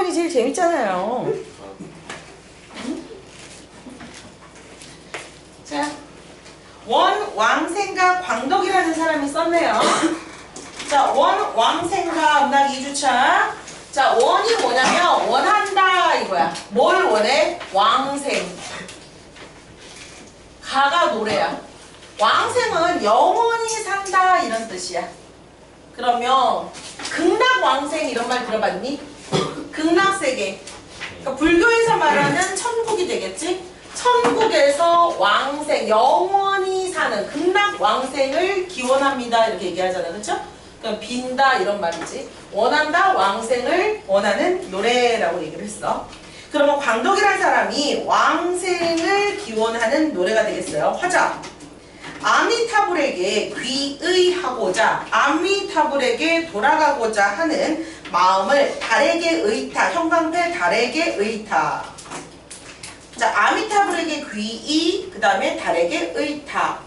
5번이 제일 재밌잖아요. 자, 원왕생과 광덕이라는 사람이 썼네요. 자, 원왕생과 음악 2주차. 자, 원이 뭐냐면 원한다 이거야. 뭘 원해? 왕생. 가가 노래야. 왕생은 영원히 산다 이런 뜻이야. 그러면 극락왕생 이런 말 들어봤니? 극락세계. 그러니까 불교에서 말하는 천국이 되겠지? 천국에서 왕생, 영원히 사는 극락왕생을 기원합니다 이렇게 얘기하잖아. 그쵸? 그럼 빈다 이런 말이지. 원한다 왕생을 원하는 노래라고 얘기를 했어. 그러면 광덕이라는 사람이 왕생을 기원하는 노래가 되겠어요. 화자. 아미타불에게 귀의하고자, 아미타불에게 돌아가고자 하는 마음을 달에게 의타, 형광펜 달에게 의타. 자, 아미타불에게 귀의, 그 다음에 달에게 의타.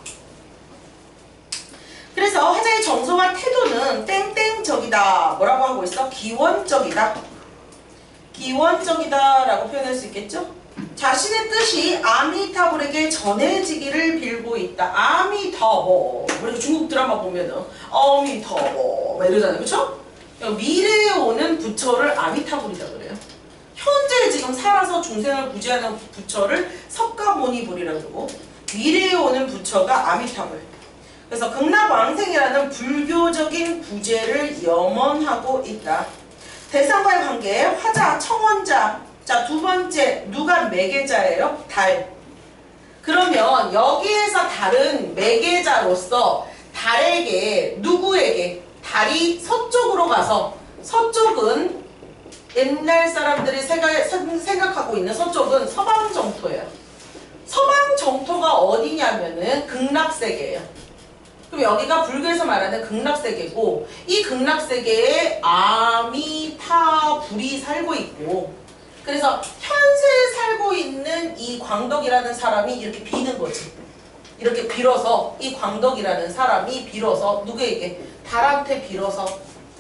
그래서 화자의 정서와 태도는 땡땡적이다. 뭐라고 하고 있어? 기원적이다. 기원적이다 라고 표현할 수 있겠죠? 자신의 뜻이 아미타불에게 전해지기를 빌고 있다. 아미타보. 우리 중국 드라마 보면은 아미타보 이러잖아요. 그쵸? 미래에 오는 부처를 아미타불이다 그래요. 현재 지금 살아서 중생을 구제하는 부처를 석가모니불이라고 그러고, 미래에 오는 부처가 아미타불. 그래서 극락왕생이라는 불교적인 구제를 염원하고 있다. 대상과의 관계, 화자, 청원자. 자, 두 번째, 누가 매개자예요? 달. 그러면 여기에서 달은 매개자로서 달에게, 누구에게? 달이 서쪽으로 가서, 서쪽은 옛날 사람들이 생각하고 있는 서쪽은 서방정토예요. 서방정토가 어디냐면은 극락세계예요. 그럼 여기가 불교에서 말하는 극락세계고, 이 극락세계에 아미타불이 살고 있고, 그래서 현세에 살고 있는 이 광덕이라는 사람이 이렇게 비는 거지. 이렇게 빌어서, 이 광덕이라는 사람이 빌어서 누구에게? 달한테 빌어서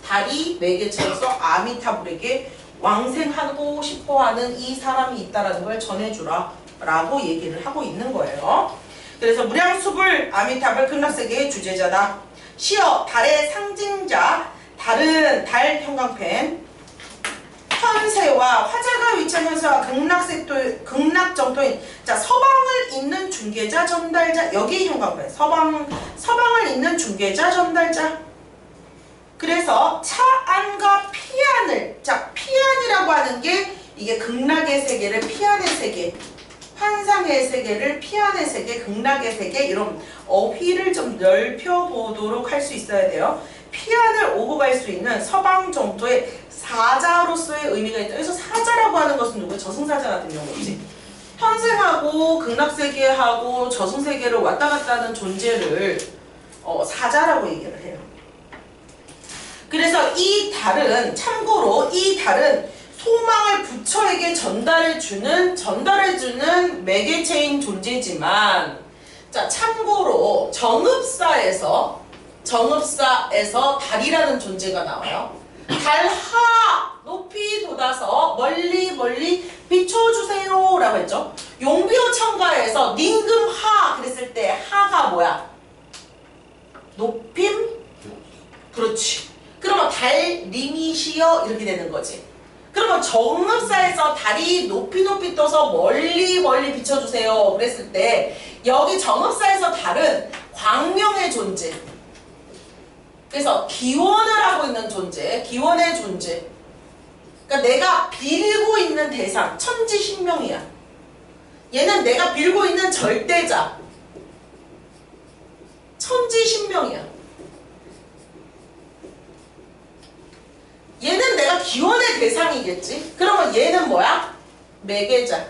달이 매개체로서 아미타불에게 왕생하고 싶어하는 이 사람이 있다라는 걸 전해주라 라고 얘기를 하고 있는 거예요. 그래서 무량수불 아미타불 극락세계의 주제자다. 시어 달의 상징자, 달은 달 형광펜, 현세와 화자가 위치한 현세와 극락정토인, 자, 서방을 잇는 중개자 전달자. 여기 형광펜 서방을 잇는 중개자 전달자. 그래서 차안과 피안을, 자, 피안이라고 하는 게 이게 극락의 세계를 피안의 세계, 환상의 세계를 피안의 세계, 극락의 세계, 이런 어휘를 좀 넓혀보도록 할 수 있어야 돼요. 피안을 오고 갈 수 있는 서방 정토의 사자로서의 의미가 있다. 그래서 사자라고 하는 것은 누구예요? 저승사자 같은 경우지. 현생하고 극락세계하고 저승세계를 왔다 갔다 하는 존재를 사자라고 얘기를 해요. 그래서 이 달은, 참고로 이 달은 소망을 부처에게 전달해주는 매개체인 존재지만, 자, 참고로 정읍사에서 달이라는 존재가 나와요. 달하 높이 돋아서 멀리 비춰주세요 라고 했죠. 용비어천가에서 닝금하 그랬을 때 하가 뭐야? 높임? 그렇지. 그러면 달림이시여 이렇게 되는 거지. 그러면 정읍사에서 달이 높이 떠서 멀리 비춰주세요 그랬을 때, 여기 정읍사에서 달은 광명의 존재, 그래서 기원을 하고 있는 존재, 기원의 존재. 그러니까 내가 빌고 있는 대상, 천지신명이야. 얘는 내가 빌고 있는 절대자, 천지신명이야. 얘는 내가 기원의 대상이겠지? 그러면 얘는 뭐야? 매개자.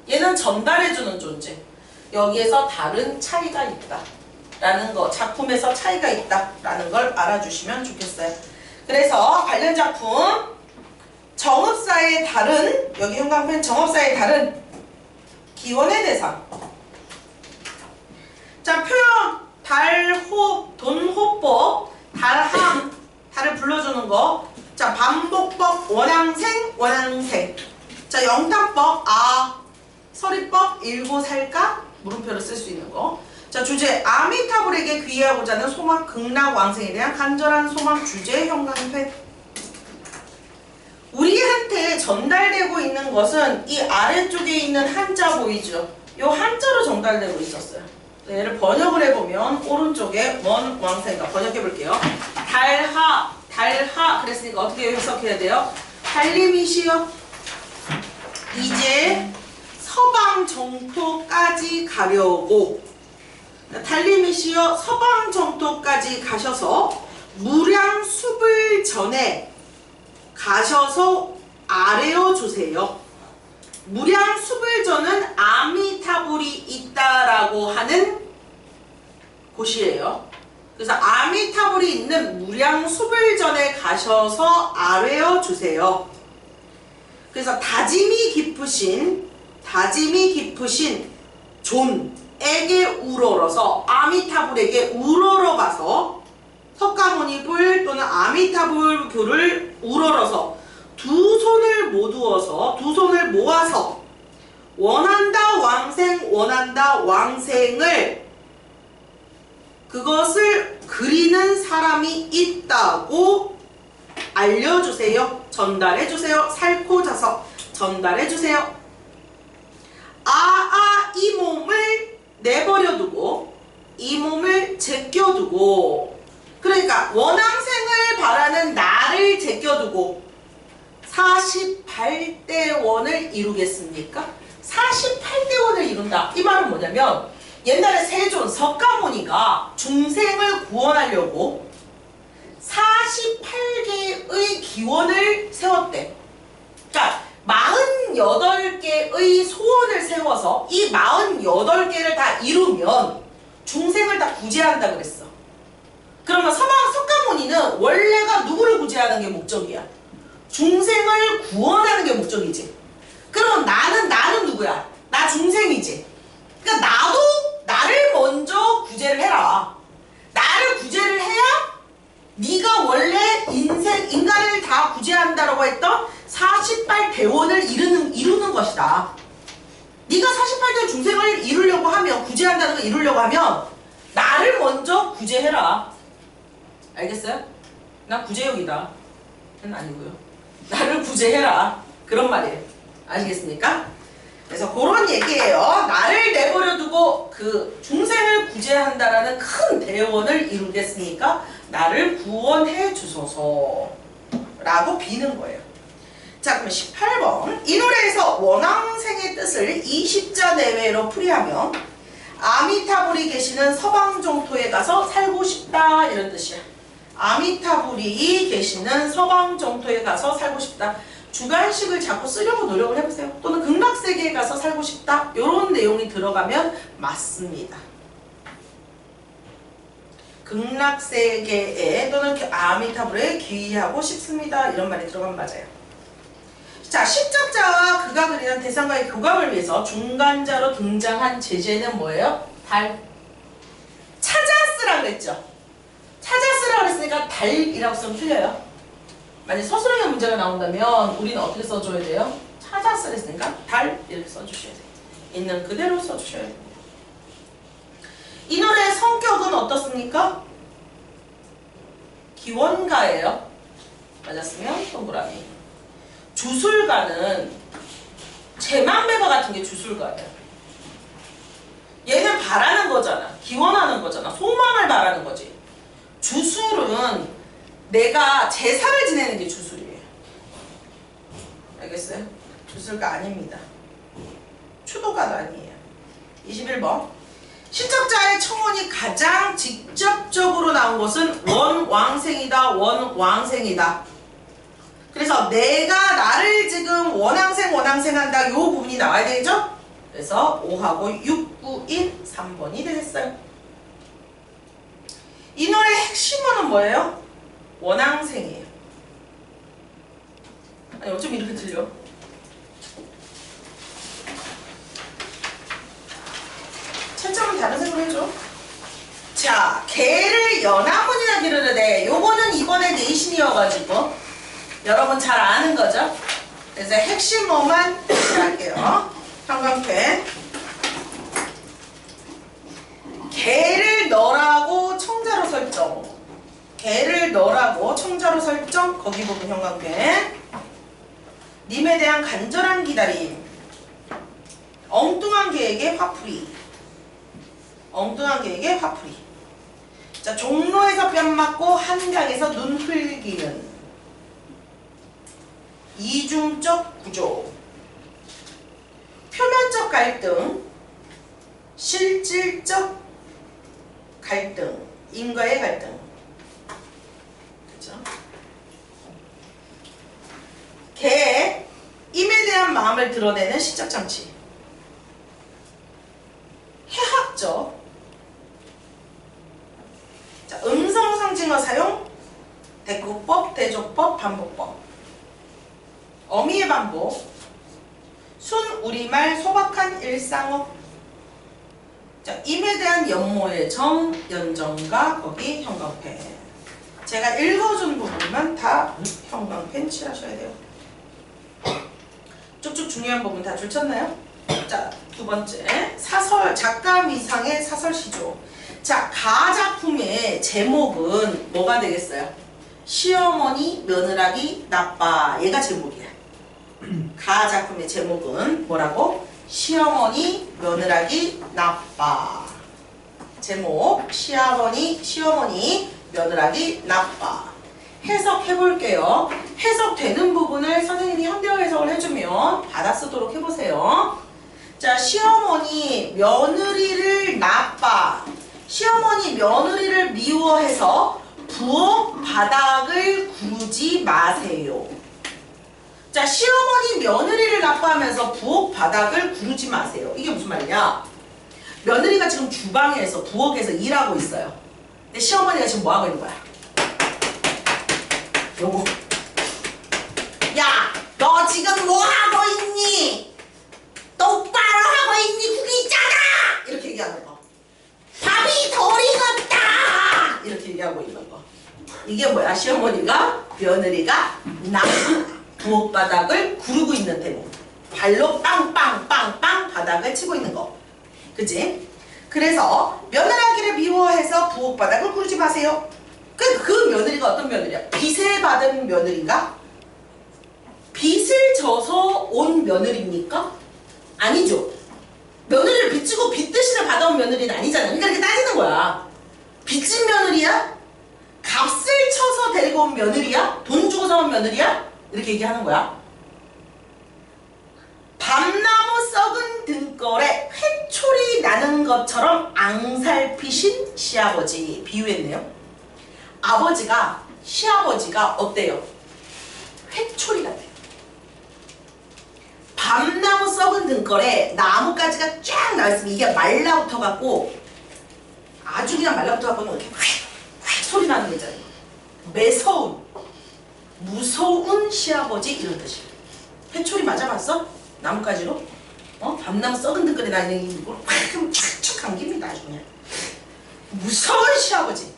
얘는 전달해주는 존재. 여기에서 다른 차이가 있다 라는 거, 작품에서 차이가 있다 라는 걸 알아주시면 좋겠어요. 그래서 관련 작품, 정읍사의 달은, 여기 형광펜 정읍사의 달은 기원의 대상. 자, 표현 달호, 돈호법, 달하, 달을 불러주는 거. 자, 반복법 원앙생, 원앙생. 자, 영탁법, 서리법, 일고 살까? 물음표를 쓸 수 있는 거. 자, 주제, 아미타불에게 귀의하고자 하는 소망, 극락, 왕생에 대한 간절한 소망, 주제, 형광펜. 우리한테 전달되고 있는 것은 이 아래쪽에 있는 한자 보이죠? 이 한자로 전달되고 있었어요. 얘를 번역을 해보면 오른쪽에 원, 왕생가 번역해 볼게요. 달하, 달하 그랬으니까 어떻게 해석해야 돼요? 달님이시여 이제 서방 정토까지 가려고, 달님이시여 서방 정토까지 가셔서 무량숲을 전에 가셔서 아뢰어 주세요. 무량숲을 저는 아미타불이 있다라고 하는 곳이에요. 그래서 아미타불이 있는 무량숲을 전에 가셔서 아뢰어 주세요. 그래서 다짐이 깊으신 존에게 우러러서 아미타불에게 우러러 가서 석가모니불 또는 아미타불 불을 우러러서 두 손을 모아서 원한다 왕생을 그것을 그리는 사람이 있다고 알려주세요. 전달해주세요. 살코자서 전달해주세요. 이 몸을 내버려두고 이 몸을 제껴두고, 그러니까 원앙생을 바라는 나를 제껴두고 48대 원을 이루겠습니까? 48대 원을 이룬다. 이 말은 뭐냐면 옛날에 세존 석가모니가 중생을 구원하려고 48개의 기원을 세웠대. 그러니까 48개의 소원을 세워서 이 48개를 다 이루면 중생을 다 구제한다 그랬어. 그러면 석가모니는 원래가 누구를 구제하는 게 목적이야? 중생을 구원하는 게 목적이지. 그럼 나는 누구야? 나 중생이지. 그러니까 나도 나를 먼저 구제를 해라. 나를 구제를 해야 네가 원래 인간을 다 구제한다라고 했던 48대원을 이루는 것이다. 네가 48대 중생을 이루려고 하면, 구제한다는 걸 이루려고 하면 나를 먼저 구제해라. 알겠어요? 나 구제역이다. 는 아니고요. 나를 구제해라. 그런 말이에요. 아시겠습니까? 그래서 그런 얘기예요. 나를 내버려두고 그 중생을 구제한다라는 큰 대원을 이루겠으니까 나를 구원해 주소서 라고 비는 거예요. 자, 그러면 18번. 이 노래에서 원앙생의 뜻을 20자 내외로 풀이하면 아미타불이 계시는 서방정토에 가서 살고 싶다 이런 뜻이야. 아미타불이 계시는 서방정토에 가서 살고 싶다. 주관식을 자꾸 쓰려고 노력을 해보세요. 또는 극락세계에 가서 살고 싶다. 이런 내용이 들어가면 맞습니다. 극락세계에 또는 아미타불에 귀의하고 싶습니다. 이런 말이 들어가면 맞아요. 자, 십작자와 그가 그리는 대상과의 교감을 위해서 중간자로 등장한 제재는 뭐예요? 달. 찾아쓰라 그랬죠? 찾아쓰라 그랬으니까 달이라고 쓰면 틀려요. 만약 서술형의 문제가 나온다면 우리는 어떻게 써줘야 돼요? 찾아쓰라 했으니까 달 이렇게 써주셔야 돼요. 있는 그대로 써주셔야 됩니다. 이 노래의 성격은 어떻습니까? 기원가예요. 맞았으면 동그라미. 주술가는 제망배가 같은 게 주술가예요. 얘는 바라는 거잖아. 기원하는 거잖아. 소망을 바라는 거지. 주술은 내가 제사를 지내는 게 주술이에요. 알겠어요? 주술가 아닙니다. 추도가도 아니에요. 21번. 신척자의 청혼이 가장 직접적으로 나온 것은 원왕생이다. 원왕생이다. 그래서 내가 나를 지금 원왕생 한다. 이 부분이 나와야 되겠죠? 그래서 5하고 6, 9, 1, 3번이 되겠어요. 이 노래의 핵심어는 뭐예요? 원왕생이에요. 아니 어쩜 이렇게 틀려? 채점은 다른 색으로 해줘. 자, 개를 연화문이나 기르르되 요거는 이번에 내신이어가지고 여러분 잘 아는 거죠? 그래서 핵심어만 할게요. 형광펜. 개를 넣으라고 청자로 설정. 개를 넣으라고 청자로 설정. 거기 보면 형광펜. 님에 대한 간절한 기다림. 엉뚱한 계획의 화풀이. 엉뚱한 계획의 화풀이. 자, 종로에서 뺨 맞고 한강에서 눈 흘기는 이중적 구조. 표면적 갈등, 실질적 갈등, 인과의 갈등. 그렇죠? 계획, 임에 대한 마음을 드러내는 시적 장치. 해학적. 자, 음성 상징어 사용, 대꾸법, 대조법, 반복법. 어미의 반복, 순 우리말 소박한 일상어. 자, 임에 대한 연모의 정, 연정과 거기 형광펜. 제가 읽어준 부분만 다 형광펜 칠하셔야 돼요. 쭉쭉 중요한 부분 다 줄쳤나요? 자, 두 번째, 사설, 작가 미상의 사설 시조. 자, 가작품의 제목은 뭐가 되겠어요? 시어머니 며느라기 나빠. 얘가 제목이야. 가작품의 제목은 뭐라고? 시어머니 며느라기 나빠. 제목, 시어머니 며느라기 나빠. 해석해 볼게요. 해석되는 부분을 선생님이 현대어 해석을 해주면 받아쓰도록 해보세요. 자, 시어머니 며느리를 나빠. 시어머니 며느리를 미워해서 부엌 바닥을 구르지 마세요. 자, 시어머니 며느리를 나빠하면서 부엌 바닥을 구르지 마세요. 이게 무슨 말이냐? 며느리가 지금 주방에서 부엌에서 일하고 있어요. 근데 시어머니가 지금 뭐 하고 있는 거야? 요거. 야, 너 지금 뭐 하고 있니? 똑바로 하고 있니? 그게 있잖아! 이렇게 얘기하는 거. 밥이 덜 익었다! 이렇게 얘기하고 있는 거. 이게 뭐야? 시어머니가 며느리가 부엌 바닥을 구르고 있는 대목. 발로 빵빵빵빵 바닥을 치고 있는 거. 그치? 그래서 며느라기를 미워해서 부엌 바닥을 구르지 마세요. 그 며느리가 어떤 며느리야? 빚을 받은 며느리인가? 빚을 져서 온 며느리입니까? 아니죠. 며느리를 빚지고 빚 대신에 받아온 며느리는 아니잖아. 그러니까 이렇게 따지는 거야. 빚진 며느리야? 값을 쳐서 데리고 온 며느리야? 돈 주고 사온 며느리야? 이렇게 얘기하는 거야. 밤나무 썩은 등골에 회초리 나는 것처럼 앙살피신 시아버지. 비유했네요. 아버지가, 시아버지가 어때요? 회초리 같아요. 밤나무 썩은 등골에 나뭇가지가 쫙 나와있으면 이게 말라붙어갖고 아주 그냥 말라붙어갖고는 이렇게 휙 소리 나는 거 있잖아요. 매서운, 무서운 시아버지 이런 뜻이에요. 회초리 맞아봤어? 나뭇가지로? 밤나무 썩은 등골에 나있는 이걸 확 하면 촥촥 감깁니다. 아주 그냥 무서운 시아버지.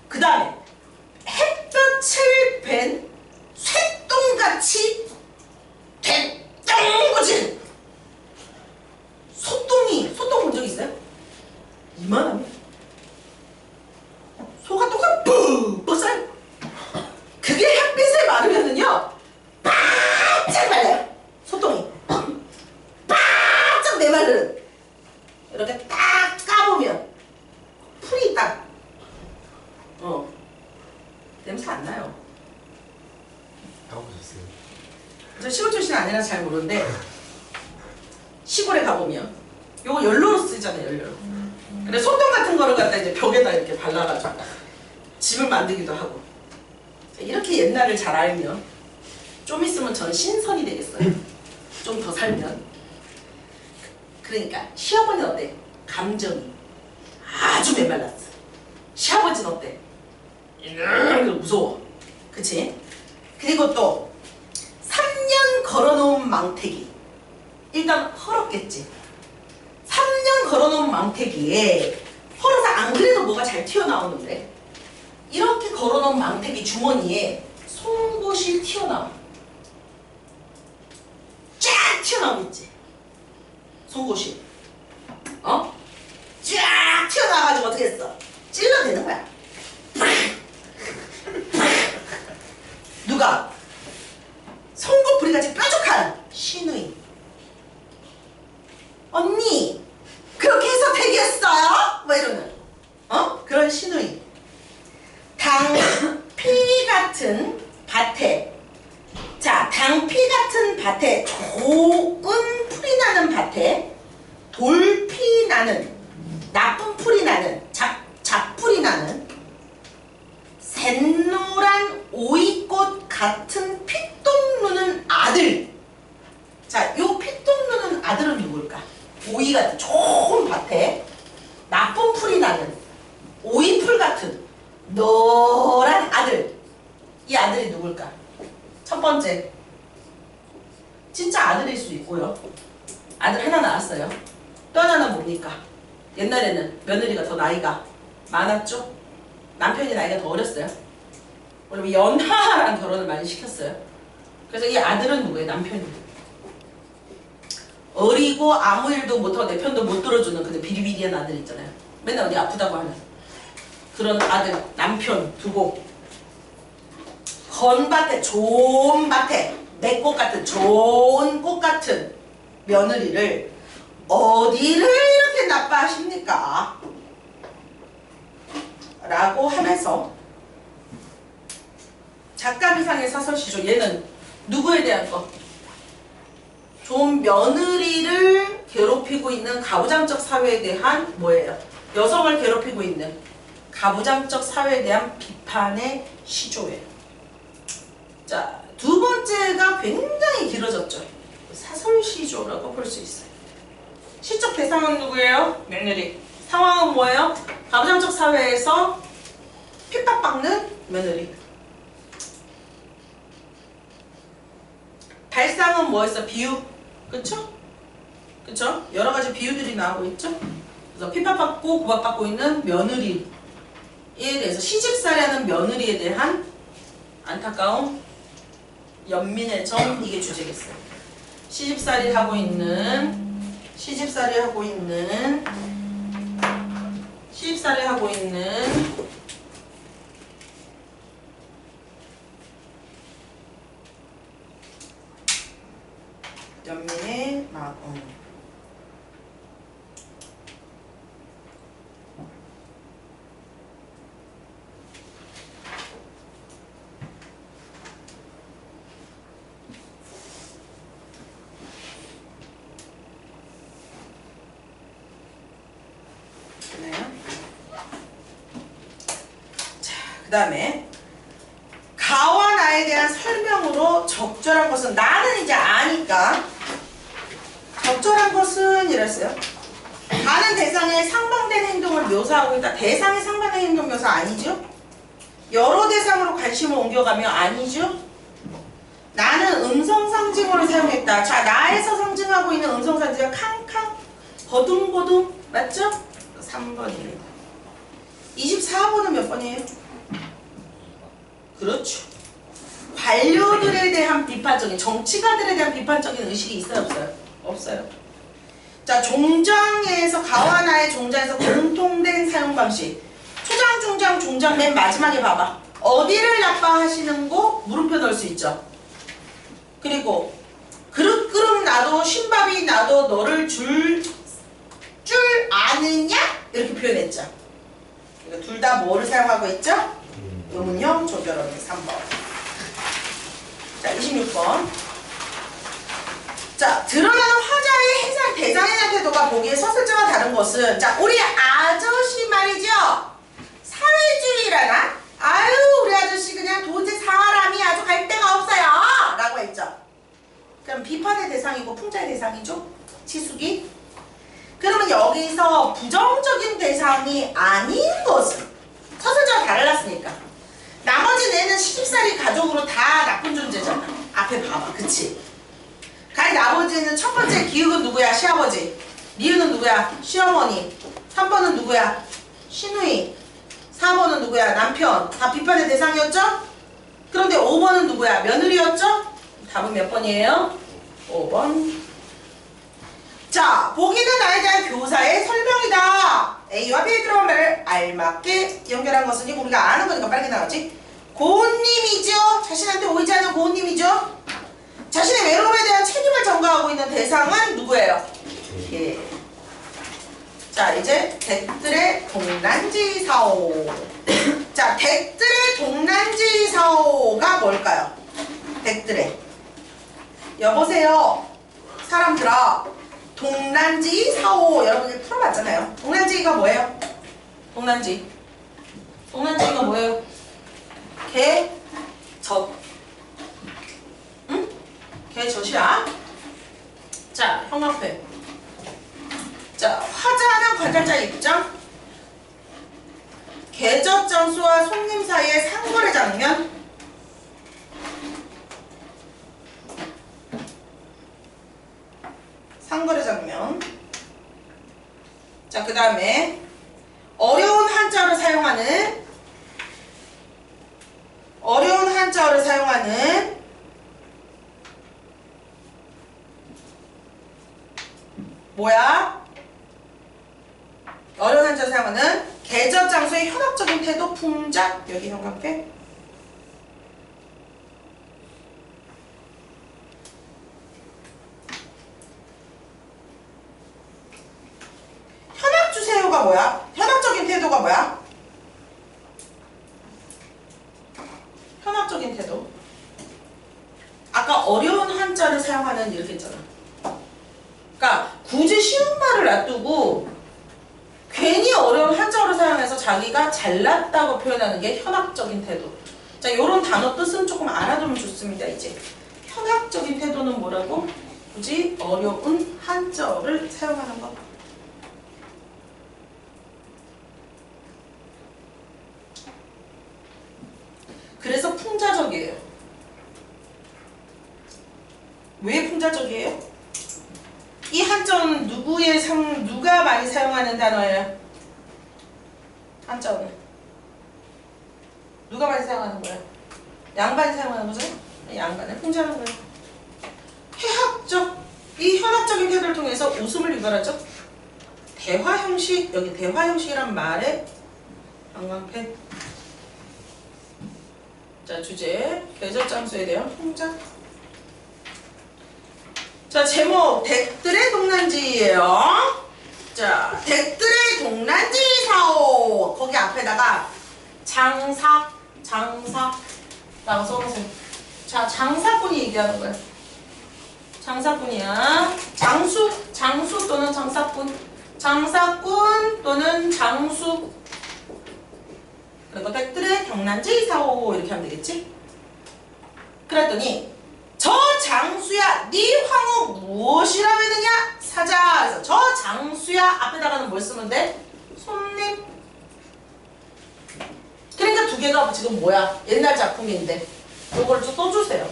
그 다음에 햇볕을 뵌 쇠똥같이 대똥거진 소똥이. 소똥 본 적 있어요? 이만하면 소가 똥가 푹푹 싸요. 그게 햇빛에 마르면은요 바짝 말라요. 소똥이 바짝 메마른. 이렇게 딱 까보면 풀이 딱 냄새 안 나요. 가보셨어요? 저 시골 출신은 아니라서 잘 모르는데 시골에 가보면 요거 연료로 쓰잖아요. 연료로. 근데 소똥 같은 거를 갖다 이제 벽에다 이렇게 발라가지고 집을 만들기도 하고. 이렇게 옛날을 잘 알면 좀 있으면 전 신선이 되겠어요. 좀 더 살면. 그러니까 시어머니는 어때? 감정이 아주 메말랐어. 시아버지는 어때? 무서워. 그치? 그리고 또 3년 걸어놓은 망태기. 일단 헐었겠지. 3년 걸어놓은 망태기에 헐어서 안 그래도 뭐가 잘 튀어나오는데 이렇게 걸어놓은 망태기 주머니에 송곳이 튀어나와. 쫙 튀어나오겠지. 송곳이. 어? 쫙 튀어나와가지고 어떻게 했어? 찔러대는 거야. 누가? 송곳부리같이 뾰족한 신우이. 언니 그렇게 해서 되겠어요? 뭐 이러는 그런 신우이. 당피 같은 밭에, 자, 당피 같은 밭에, 좋은 풀이 나는 밭에 돌피 나는, 나쁜 풀이 나는, 잡풀이 나는 샛노란 오이꽃 같은 피똥 누는 아들. 자, 요 피똥 누는 아들은 누굴까? 오이 같은 좋은 밭에 나쁜 풀이 나는 오이풀 같은 노란 아들. 이 아들이 누굴까? 첫 번째, 진짜 아들일 수 있고요. 아들 하나 낳았어요. 또 하나는 뭡니까? 옛날에는 며느리가 더 나이가 많았죠? 남편이 나이가 더 어렸어요. 원래 연하랑 결혼을 많이 시켰어요. 그래서 이 아들은 누구예요? 남편이에요. 어리고 아무 일도 못하고 내 편도 못 들어주는 그런 비리비리한 아들 있잖아요. 맨날 어디 아프다고 하는 그런 아들, 남편 두고 건밭에, 좋은 밭에, 내 꽃 같은, 좋은 꽃 같은 며느리를 어디를 이렇게 나빠하십니까? 라고 하면서 작가미상의 사설시조. 얘는 누구에 대한 것? 좋은 며느리를 괴롭히고 있는 가부장적 사회에 대한 뭐예요? 여성을 괴롭히고 있는 가부장적 사회에 대한 비판의 시조예요. 자, 두 번째가 굉장히 길어졌죠. 사설시조라고 볼 수 있어요. 시적 대상은 누구예요? 며느리. 상황은 뭐예요? 가부장적 사회에서 핍박받는 며느리. 발상은 뭐였어? 비유. 그쵸? 그쵸? 여러 가지 비유들이 나오고 있죠? 그래서 핍박받고 구박받고 있는 며느리에 대해서 시집살이하는 며느리에 대한 안타까움, 연민의 정, 이게 주제겠어요. 시집살이 하고 있는 연민의 마음. 그 다음에 가와 나에 대한 설명으로 적절한 것은, 나는 이제 아니까 적절한 것은 이랬어요. 가는 대상의 상반된 행동을 묘사하고 있다. 대상의 상반된 행동 묘사 아니죠? 여러 대상으로 관심을 옮겨가며 아니죠? 나는 음성 상징어를 사용했다. 자, 나에서 상징하고 있는 음성 상징은 캉캉, 버둥버둥, 맞죠? 3번입니다. 24번은 몇 번이에요? 그렇죠. 관료들에 대한 비판적인, 정치가들에 대한 비판적인 의식이 있어요? 없어요? 없어요. 자, 종장에서, 가와 나의 종장에서 공통된 사용 방식. 초장, 중장, 종장 맨 마지막에 봐봐. 어디를 나빠하시는 거? 물음표 넣을 수 있죠. 그리고 그릇 끓음 나도, 신밥이 나도 너를 줄 아느냐? 이렇게 표현했죠. 둘 다 뭐를 사용하고 있죠? 의문형 조결어기 3번. 자, 26번. 자, 드러나는 화자의 해상 대상의 태도가 보기에 서술자와 다른 것은, 자, 우리 아저씨 말이죠. 사회주의라나? 아유, 우리 아저씨 그냥 도대체 사람이 아주 갈 데가 없어요. 라고 했죠. 그럼 비판의 대상이고 풍자의 대상이죠. 치숙이. 그러면 여기서 부정적인 대상이 아닌 것은 서술자와 달랐으니까. 나머지 내는 시집살이 가족으로 다 나쁜 존재잖아. 앞에 봐봐. 그치? 나머지는 첫 번째 기욱은 누구야? 시아버지. 니은은 누구야? 시어머니. 3번은 누구야? 시누이. 4번은 누구야? 남편. 다 비판의 대상이었죠? 그런데 5번은 누구야? 며느리였죠? 답은 몇 번이에요? 5번. 자, 보기는 나에 대한 교사의 설명이다. A와 B에 들어온 말을 알맞게 연결한 것은 이거 우리가 아는 거니까 빨리 나오지. 고운님이죠. 자신한테 오이지 않는 고운님이죠. 자신의 외로움에 대한 책임을 전가하고 있는 대상은 누구예요? 예. 자, 이제 댁들의 동란지 사오. 자, 댁들의 동란지 사오가 뭘까요? 댁들의. 여보세요. 사람들아. 동란지 사오. 여러분들 풀어봤잖아요. 동란지가 뭐예요? 동란지. 동란지가 뭐예요? 개, 젖. 응? 개, 젖이야. 자, 형광펜. 자, 화자는 관찰자 입장. 개젖 장수와 손님 사이의 상거래 장면. 상거래 장면. 자, 그 다음에 어려운 한자어를 사용하는 뭐야? 어려운 한자어를 사용하는 개젖 장수의 현학적인 태도 풍작. 여기 형광펜. 현학 주세요가 뭐야? 현학적인 태도가 뭐야? 현학적인 태도. 아까 어려운 한자를 사용하는 이렇게 했잖아. 그러니까 굳이 쉬운 말을 놔두고 괜히 어려운 한자어를 사용해서 자기가 잘났다고 표현하는 게 현학적인 태도. 자, 요런 단어 뜻은 조금 알아두면 좋습니다. 이제 현학적인 태도는 뭐라고? 굳이 어려운 한자어를 사용하는 거. 그래서 풍자적이에요. 왜 풍자적이에요? 이 한자어는 누가 많이 사용하는 단어예요? 한자어는 누가 많이 사용하는 거예요? 양반이 사용하는 거죠? 양반을 풍자하는 거예요. 해학적, 이 현학적인 태도를 통해서 웃음을 유발하죠. 대화 형식, 여기 대화 형식이란 말에 형광펜. 자, 주제 계절 장수에 대한 풍자. 자, 제목 댁들의 동란지예요. 자, 댁들의 동란지 사오. 거기 앞에다가 장사라고 써놓으세요. 자, 장사꾼이 얘기하는 거야. 장사꾼이야. 장수 또는 장사꾼. 장사꾼 또는 장수. 그리고 댁들의 동란지 사오 이렇게 하면 되겠지? 그랬더니 저 장수야 네 황후 무엇이라 했느냐? 사자. 그래서 저 장수야 앞에다가는 뭘 쓰면 돼? 손님. 그러니까 두 개가 지금 뭐야? 옛날 작품인데 요걸 좀 써주세요.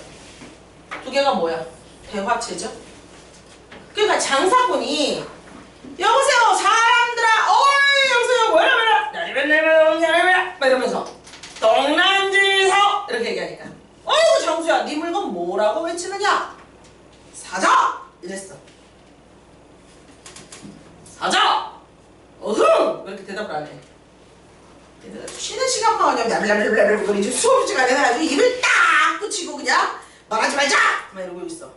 두 개가 뭐야? 대화체죠. 그러니까 장사꾼이 여보세요 사람들아 어이 여보세요 뭐라 이러면서 동란지서 이렇게 얘기하니까 어이구 장수야 네 물건 뭐라고 외치느냐? 사자! 이랬어. 사자! 어흥! 왜 이렇게 대답을 안 해? 쉬는 시간만 하냐면 야블야블야블야블 이제 수업 시간에 아주 입을 딱 붙이고 그냥 말하지 말자! 막 이러고 있어.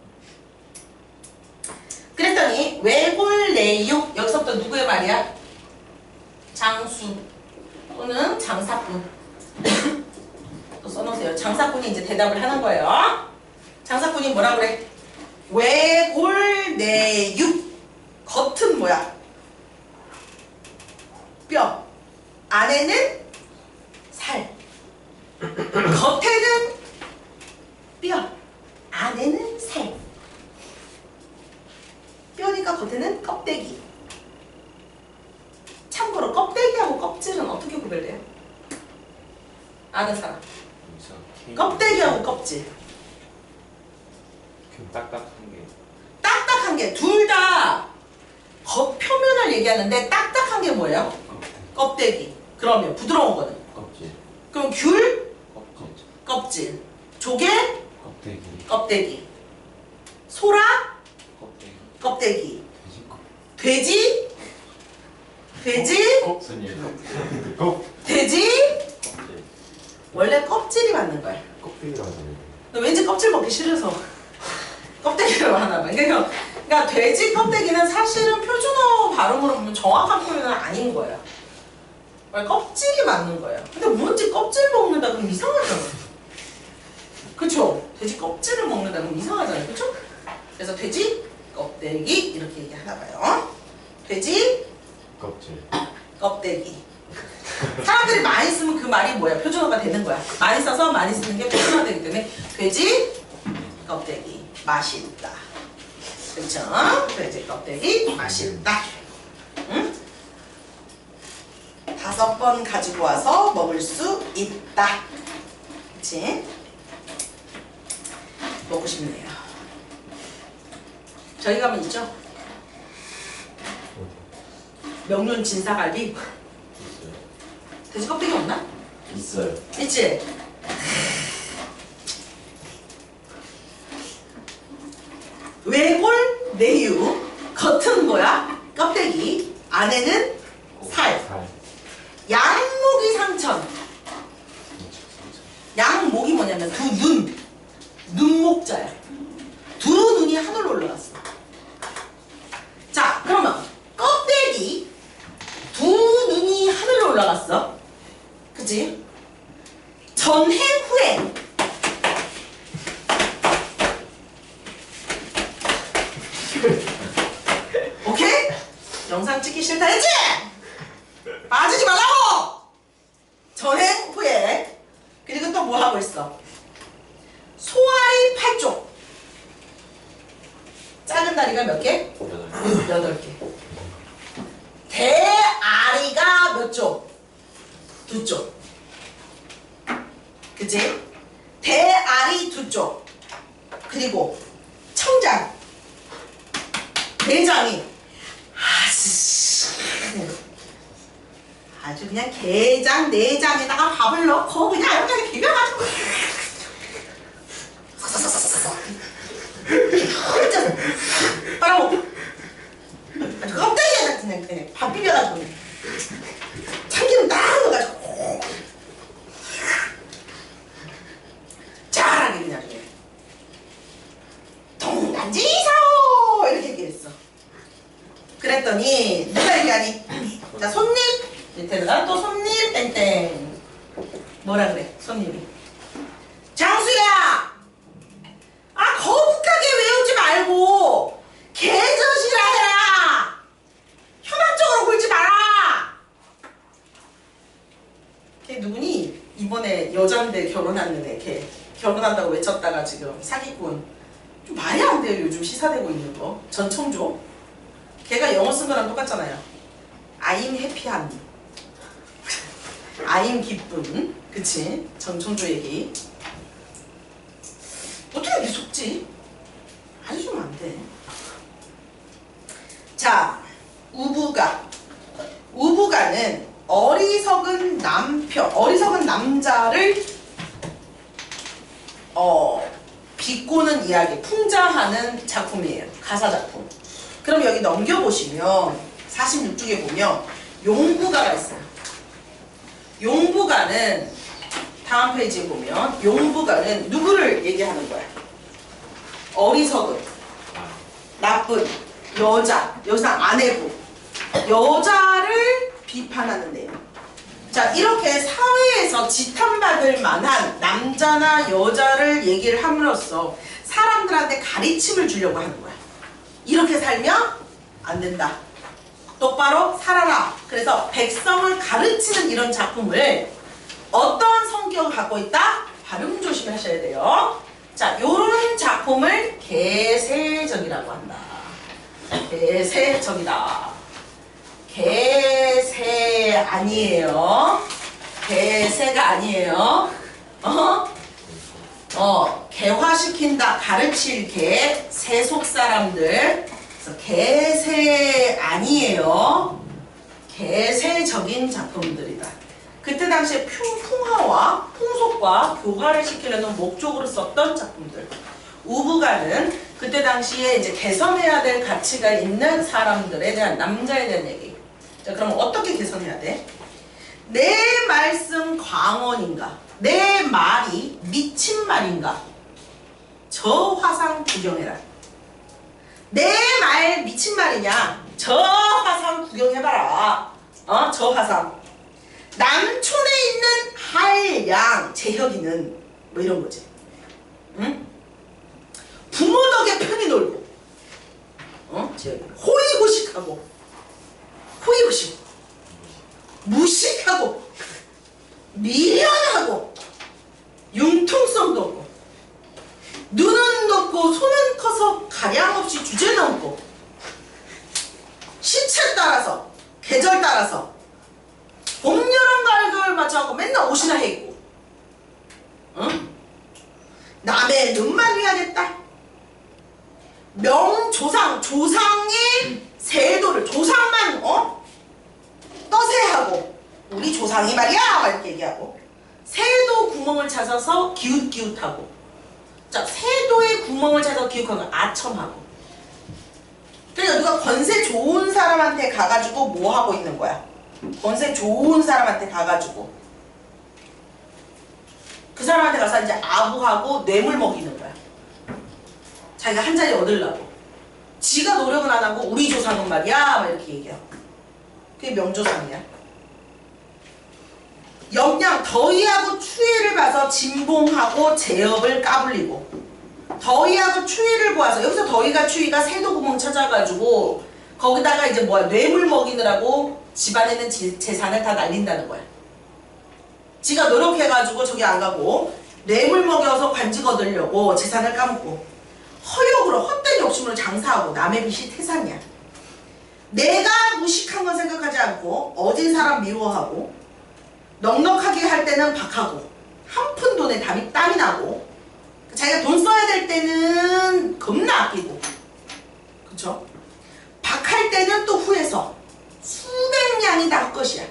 그랬더니 외골내육 여기서부터 누구의 말이야? 장수 또는 장사꾼. 또 써놓으세요. 장사꾼이 이제 대답을 하는 거예요. 장사꾼이 뭐라 그래? 외골내육. 겉은 뭐야? 뼈. 안에는 살. 겉에는 뼈. 안에는 살. 뼈니까 겉에는 껍데기. 참고로 껍데기하고 껍질은 어떻게 구별돼요? 아는 사람. 껍데기하고 껍질. 딱딱한 게 둘 다 겉표면을 얘기하는데 딱딱한 게 뭐예요? 껍데기. 그러면 부드러운 거는? 껍질. 그럼 귤? 껍질. 껍질. 조개 껍데기. 껍데기. 소라 껍데기. 껍데기. 돼지 돼지 껍. 손님. 껍. 돼지 원래 껍질이 맞는 거야. 껍데기라고 하잖아요. 왠지 껍질 먹기 싫어서 껍데기로 하나 봐. 그러니까 돼지 껍데기는 사실은 표준어 발음으로 보면 정확한 표현은 아닌 거야. 원래 껍질이 맞는 거야. 근데 뭔지 껍질 먹는다 그럼 이상하잖아. 그쵸? 돼지 껍질을 먹는다 그럼 이상하잖아요. 그쵸? 그래서 돼지 껍데기 이렇게 얘기하나 봐요. 돼지 껍질. 껍데기. 사람들이 많이 쓰면 그 말이 뭐야? 표준어가 되는 거야. 많이 써서 많이 쓰는 게 표준어가 되기 때문에 돼지 껍데기 맛있다. 그렇죠? 돼지 껍데기 맛있다. 응? 5번 가지고 와서 먹을 수 있다. 그치? 먹고 싶네요. 저희 가면 있죠? 명륜 진사갈비. 있어요. 돼지 껍데기 없나? 있어요. 있지? 외골 내유 겉은 뭐야? 껍데기 안에는 살. 양목이 상천. 양목이 뭐냐면 두 눈. 눈목자야. 두 눈이 하늘로 올라갔어. 자, 그러면 껍데기 두 눈이 하늘로 올라갔어. 그치? 전행 후행. 오케이? 영상 찍기 싫다 했지? 빠지지 말라고! 전행 후행. 그리고 또 뭐 하고 있어? 소아리 8쪽. 작은 다리가 몇 개? 8개. 대아리가 몇 쪽? 2쪽. 그치? 대아리 2쪽. 그리고 청장. 내장이 아주 그냥 게장, 내장에다가 밥을 넣고 그냥 이렇게 비벼가지고 빨아먹고 아주 껍데기에다 그냥 밥 비벼가지고 참기름 딱 넣어가지고 잘하게 그냥 동단지사오 이렇게 얘기했어. 그랬더니 누가 얘기하니? 자, 손님 밑에다가 또 손님 땡땡 뭐라 그래 손님이 장수야 거북하게 외우지 말고 개젓이라 해라. 현학적으로 굴지 마라. 걔 누구니? 이번에 여잔데 결혼하는 애. 걔 결혼한다고 외쳤다가 지금 사기꾼. 좀 말이 안 돼요. 요즘 시사되고 있는 거. 전청조. 걔가 영어 쓴 거랑 똑같잖아요. I'm happy한. I'm 기쁜. 그치? 전청조 얘기. 어떻게 이렇게 속지? 알려주면 안 돼. 자, 우부가. 우부가는 어리석은 남자를 비꼬는 이야기, 풍자하는 작품이에요. 가사 작품. 그럼 여기 넘겨보시면 46쪽에 보면 용부가가 있어요. 용부가는 다음 페이지에 보면 용부가는 누구를 얘기하는 거야? 어리석은, 나쁜, 여자, 여기서 아내부, 여자를 비판하는 내용. 자, 이렇게 사회에서 지탄받을 만한 남자나 여자를 얘기를 함으로써 사람들한테 가르침을 주려고 하는 거야. 이렇게 살면 안 된다. 똑바로 살아라. 그래서 백성을 가르치는 이런 작품을 어떤 성격을 갖고 있다? 발음 조심하셔야 돼요. 자, 요런 작품을 개세적이라고 한다. 개세적이다. 개세 아니에요. 개세가 아니에요. 개화시킨다. 가르칠 개. 세속 사람들. 그래서 개세 아니에요. 개세적인 작품들이다. 그때 당시에 풍화와 풍속과 교화를 시키려는 목적으로 썼던 작품들. 우부가는 그때 당시에 이제 개선해야 될 가치가 있는 사람들에 대한, 남자에 대한 얘기. 자, 그럼 어떻게 개선해야 돼? 내 말씀 광언인가? 내 말이 미친 말인가? 저 화상 구경해라. 내 말 미친 말이냐? 저 화상 구경해봐라. 저 화상. 남촌에 있는 한양 재혁이는 뭐 이런 거지. 응? 부모 덕에 편히 놀고, 호의호식하고, 무식하고, 미련하고, 융통성도 없고, 눈은 높고 손은 커서 가량 없이 주제 넘고, 시체 따라서, 계절 따라서, 봄, 여름, 가을, 겨울 맞춰갖고 맨날 옷이나 해 입고, 응? 남의 눈만 위하겠다. 조상의 세도를, 조상만, 떠세하고, 우리 조상이 말이야! 막 이렇게 얘기하고, 세도 구멍을 찾아서 기웃기웃하고, 자, 세도의 구멍을 찾아서 기웃하고, 아첨하고. 그러니까 누가 권세 좋은 사람한테 가가지고 뭐 하고 있는 거야? 권세 좋은 사람한테 가가지고 그 사람한테 가서 이제 아부하고 뇌물 먹이는 거야. 자기가 한 자리 얻으려고. 지가 노력은 안 하고 우리 조상은 말이야 막 이렇게 얘기하고. 그게 명조상이야. 영양 더위하고 추위를 봐서 진봉하고 제업을 까불리고, 더위하고 추위를 보아서, 여기서 더위가 추위가 세도 구멍 찾아가지고 거기다가 이제 뭐야, 뇌물 먹이느라고 집안에 있는 재산을 다 날린다는 거야. 지가 노력해가지고 저기 안 가고 뇌물 먹여서 관직 얻으려고 재산을 까먹고, 허욕으로 헛된 욕심으로 장사하고 남의 빚이 태산이야. 내가 무식한 건 생각하지 않고 어진 사람 미워하고, 넉넉하게 할 때는 박하고, 한 푼 돈에 땀이 나고, 자기가 돈 써야 될 때는 겁나 아끼고, 그쵸? 박할 때는 또 후해서 수백 냥이 다 헛것이야.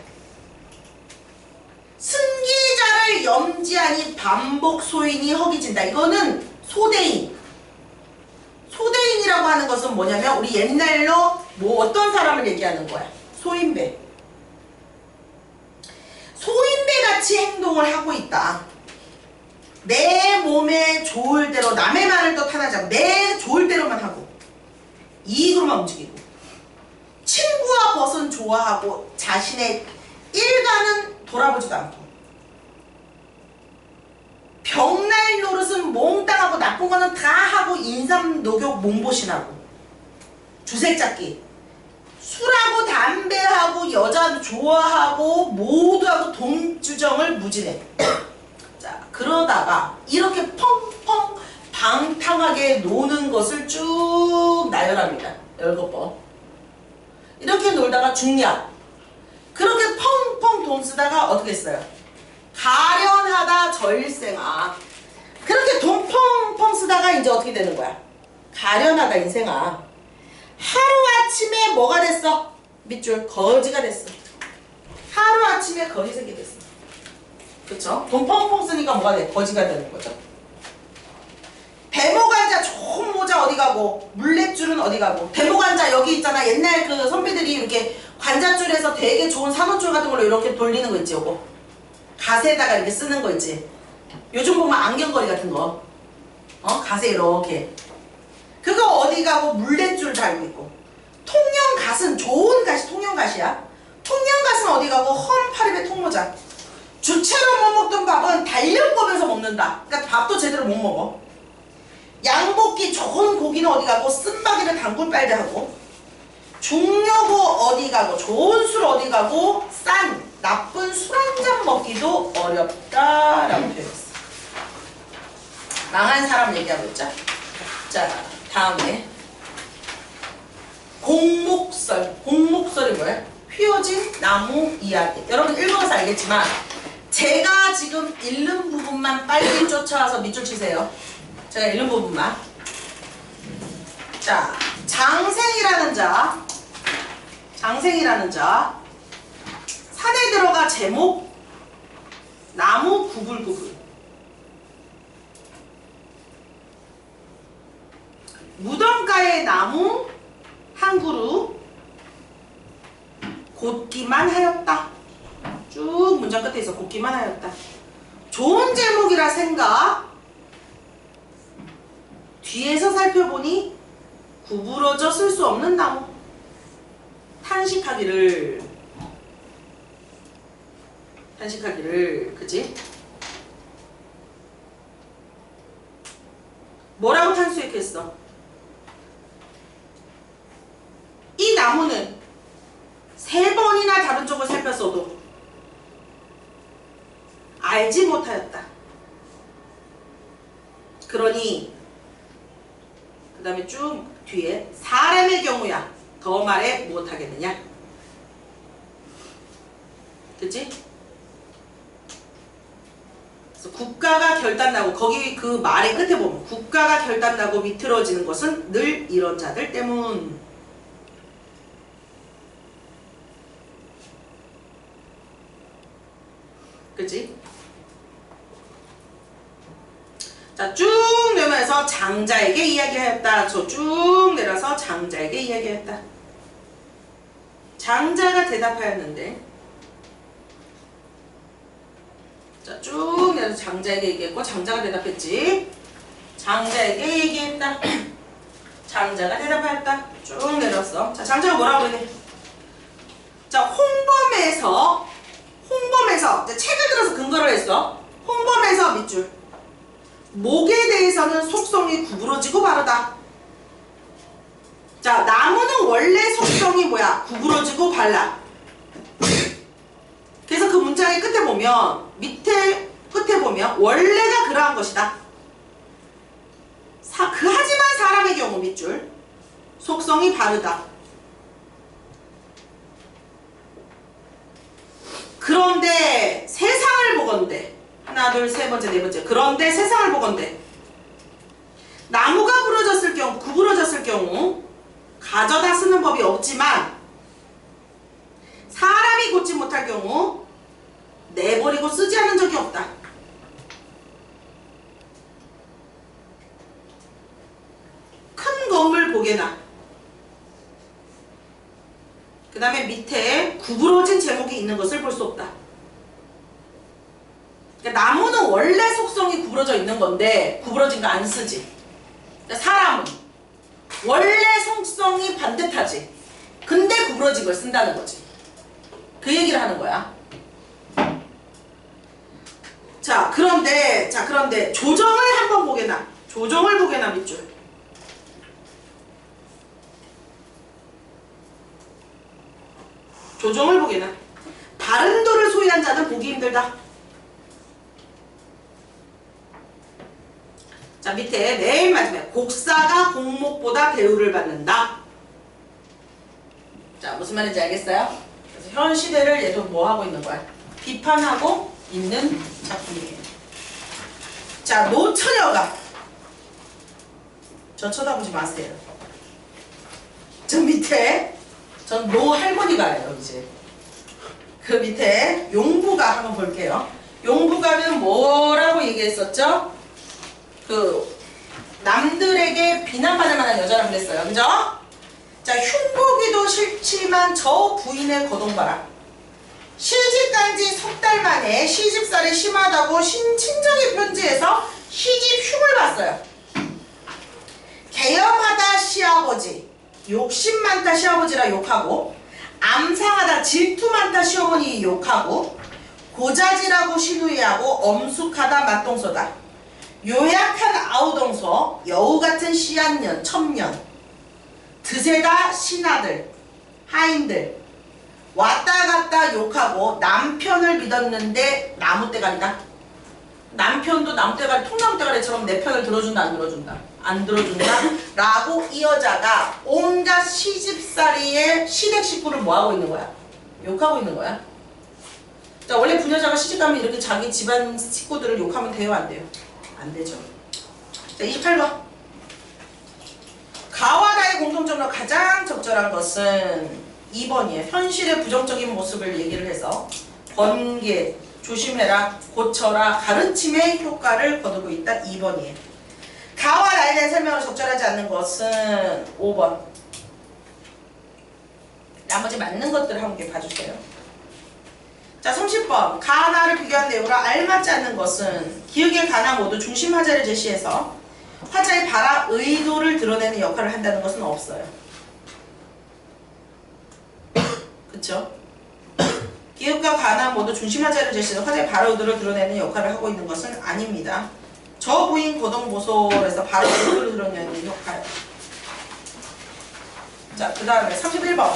승기자를 염지하니 반복 소인이 허기진다. 이거는 소대인. 소대인이라고 하는 것은 뭐냐면 우리 옛날로 뭐 어떤 사람을 얘기하는 거야. 소인배. 소인배같이 행동을 하고 있다. 내 몸에 좋을 대로, 남의 말을 또 탄하지 않고 내 좋을 대로만 하고 이익으로만 움직이고, 친구와 벗은 좋아하고 자신의 일가는 돌아보지도 않고, 벽날 노릇은 몽땅하고 나쁜 거는 다 하고 인삼 녹욕 몸보신하고, 주색 잡기, 술하고 담배하고 여자 좋아하고 모두하고 돈주정을 무진해. 자, 그러다가 이렇게 펑펑 방탕하게 노는 것을 쭉 나열합니다. 17번. 이렇게 놀다가 중략. 그렇게 펑펑 돈 쓰다가 어떻게 했어요? 가련하다 절생아. 그렇게 돈 펑펑 쓰다가 이제 어떻게 되는 거야? 가련하다 인생아. 하루아침에 뭐가 됐어? 밑줄 거지가 됐어. 하루아침에 거지 새끼 됐어. 그쵸? 돈 펑펑 쓰니까 뭐가 돼? 거지가 되는 거죠. 대모관자 좋은 모자 어디 가고, 물레줄은 어디 가고. 대모관자 여기 있잖아. 옛날 그 선배들이 이렇게 관자줄에서 되게 좋은 산호줄 같은 걸로 이렇게 돌리는 거 있지, 요거. 가세에다가 이렇게 쓰는 거 있지. 요즘 보면 안경거리 같은 거. 가세 이렇게. 그거 어디 가고 물레줄 달고 있고. 통영갓은 좋은 갓이 통영갓이야. 통영갓은 어디 가고 험파리배 통모자. 주체로 못 먹던 밥은 단련법에서 먹는다. 그러니까 밥도 제대로 못 먹어. 양볶이 좋은 고기는 어디 가고 쓴바기를 단골 빨대하고, 중요고 어디 가고 좋은 술 어디 가고 싼 나쁜 술 한 잔 먹기도 어렵다라고 표현했어. 망한 사람 얘기하고 있죠. 자, 다음에 공목설. 공목설이 뭐예요? 휘어진 나무 이야기. 여러분 읽어서 알겠지만 제가 지금 읽는 부분만 빨리 쫓아와서 밑줄 치세요. 제가 읽는 부분만. 자, 장생이라는 자 산에 들어가 제목 나무 구불구불. 무덤가의 나무 한 그루 곧기만 하였다. 쭉 문장 끝에 있어. 곧기만 하였다. 좋은 제목이라 생각. 뒤에서 살펴보니 구부러져 쓸 수 없는 나무. 탄식하기를 그지? 뭐라고 탄수했겠어? 이 나무는 3번이나 다른 쪽을 살폈어도 알지 못하였다. 그러니 그 다음에 쭉 뒤에 사람의 경우야 더 말해 못하겠느냐? 그치? 그래서 국가가 결단나고 거기 그 말의 끝에 보면 국가가 결단나고 비틀어지는 것은 늘 이런 자들 때문. 그치? 자, 쭉 내면서 장자에게 이야기하였다. 저 쭉 내려서 장자에게 이야기하였다. 장자가 대답하였는데, 자, 쭉 내려서 장자에게 얘기했고, 장자가 대답했지. 장자에게 얘기했다. 장자가 대답하였다. 쭉 내렸어. 자, 장자가 뭐라고 그러니? 자, 홍범에서 이제 책을 들어서 근거를 했어. 홍범에서 밑줄. 목에 대해서는 속성이 구부러지고 바르다. 자, 나무는 원래 속성이 뭐야? 구부러지고 발라. 그래서 그 문장의 끝에 보면, 밑에 끝에 보면 원래가 그러한 것이다. 하지만 사람의 경우 밑줄. 속성이 바르다. 그런데 세상을 보건대. 하나, 둘, 세 번째, 네 번째. 그런데 세상을 보건대. 나무가 구부러졌을 경우 가져다 쓰는 법이 없지만 사람이 곧지 못할 경우 내버리고 쓰지 않은 적이 없다. 큰 건물 보게나. 그 다음에 밑에 구부러진 제목이 있는 것을 볼 수 없다. 그러니까 나무는 원래 속성이 구부러져 있는 건데 구부러진 거 안 쓰지. 그러니까 사람은 원래 속성이 반듯하지. 근데 구부러진 걸 쓴다는 거지. 그 얘기를 하는 거야. 자, 그런데 조정을 한번 보게나. 조정을 보게나 밑줄. 조정을 보게나. 바른 도를 소유한 자는 보기 힘들다. 자, 밑에 맨 마지막에 곡사가 공목보다 대우를 받는다. 자, 무슨 말인지 알겠어요? 그래서 현 시대를 얘도 뭐 하고 있는 거야? 비판하고 있는 작품이에요. 자, 노처녀가 저 쳐다보지 마세요. 저 밑에 전 노 할머니가예요. 이제 그 밑에 용부가 한번 볼게요. 용부가는 뭐라고 얘기했었죠? 그 남들에게 비난받을 만한 여자라고 그랬어요. 그죠? 자, 흉보기도 싫지만 저 부인의 거동봐라. 시집간 지 석 달 만에 시집살이 심하다고 친정의 편지에서 시집 흉을 봤어요. 개엄하다 시아버지, 욕심 많다 시아버지라 욕하고, 암상하다 질투 많다 시어머니 욕하고, 고자질하고 시누이하고, 엄숙하다 맞동서다. 요약한 아우동서, 여우같은 씨앗년, 첩년, 드세다 신하들, 하인들, 왔다갔다 욕하고 남편을 믿었는데 나무대가리다. 남편도 나무대가리, 통나무대가리처럼 내 편을 들어준다 안 들어준다? 안 들어준다? 라고 이 여자가 온갖 시집살이의 시댁 식구를 뭐하고 있는 거야? 욕하고 있는 거야. 자, 원래 부녀자가 시집가면 이렇게 자기 집안 식구들을 욕하면 돼요 안 돼요? 안 되죠. 자, 28번. 가와 나의 공통점으로 가장 적절한 것은 2번이에요. 현실의 부정적인 모습을 얘기를 해서 번개, 조심해라, 고쳐라, 가르침의 효과를 거두고 있다. 2번이에요. 가와 나에 대한 설명을 적절하지 않는 것은 5번. 나머지 맞는 것들을 함께 봐주세요. 자, 30번. 가, 나를 비교한 내용으로 알맞지 않는 것은 기역의 가나 모두 중심 화자를 제시해서 화자의 발화 의도를 드러내는 역할을 한다는 것은 없어요. 그쵸? 기역과 가나 모두 중심 화자를 제시해서 화자의 발화 의도를 드러내는 역할을 하고 있는 것은 아닙니다. 저부인 고동보솔에서 발화 의도를 드러내는 역할. 자, 그 다음에 31번.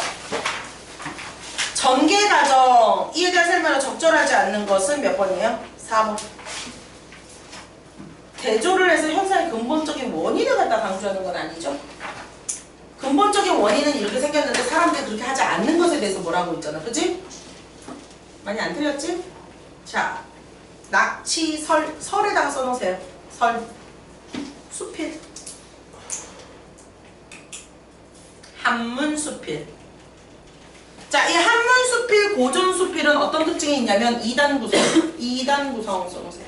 전개 과정, 이에 대한 설명을 적절하지 않는 것은 몇 번이에요? 4번. 대조를 해서 현상의 근본적인 원인을 갖다 강조하는 건 아니죠. 근본적인 원인은 이렇게 생겼는데 사람들이 그렇게 하지 않는 것에 대해서 뭐라고 있잖아. 그치? 많이 안 틀렸지? 자, 낙치, 설에다가 써놓으세요. 설, 수필, 한문수필. 자, 이 한문수필, 고전수필은 어떤 특징이 있냐면 2단 구성. 2단 구성 써놓으세요.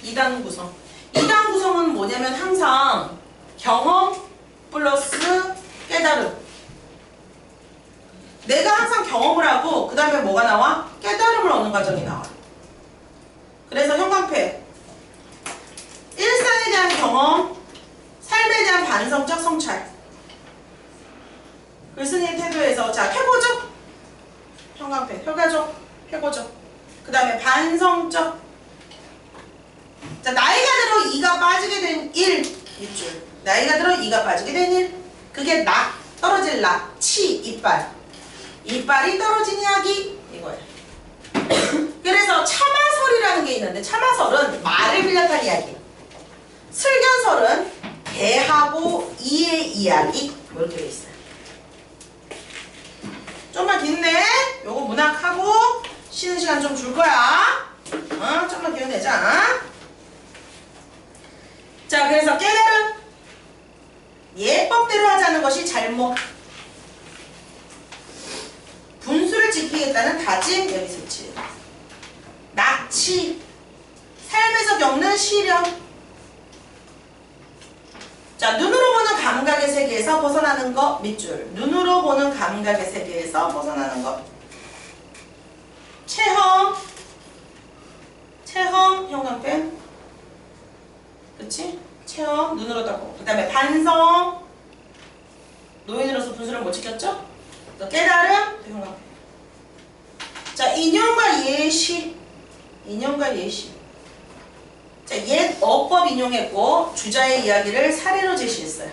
2단 구성. 2단 구성은 뭐냐면 항상 경험 플러스 깨달음. 내가 항상 경험을 하고 그 다음에 뭐가 나와? 깨달음을 얻는 과정이 나와. 그래서 형광펜. 일상에 대한 경험, 삶에 대한 반성적 성찰. 글쓴이의 태도에서 자, 회고적. 형광펜, 효과적, 회고적. 그 다음에 반성적. 자, 나이가 들어 이가 빠지게 된 1, 밑줄. 나이가 들어 이가 빠지게 된 1. 그게 낙, 떨어질 낙, 치, 이빨. 이빨이 떨어진 이야기, 이거예요. 그래서 참아설이라는 게 있는데, 참아설은 말을 빌렸한 이야기. 슬견설은 개하고 이의 이야기, 이렇게 돼 있어요. 좀만 긴네. 요거 문학하고 쉬는 시간 좀 줄 거야. 좀만 기운내자. 자, 그래서 깨달음. 예법대로 하자는 것이 잘못. 분수를 지키겠다는 다짐, 여기 설치. 낙치. 삶에서 겪는 시련. 자, 눈으로 보는 감각의 세계에서 벗어나는 것, 밑줄. 눈으로 보는 감각의 세계에서 벗어나는 것. 체험. 체험, 형광펜. 그치? 체험, 눈으로 닦고. 그 다음에 반성. 노인으로서 분수를 못 지켰죠? 또 깨달음, 형광펜. 자, 인용과 예시. 인용과 예시. 자, 옛 어법 인용했고 주자의 이야기를 사례로 제시했어요.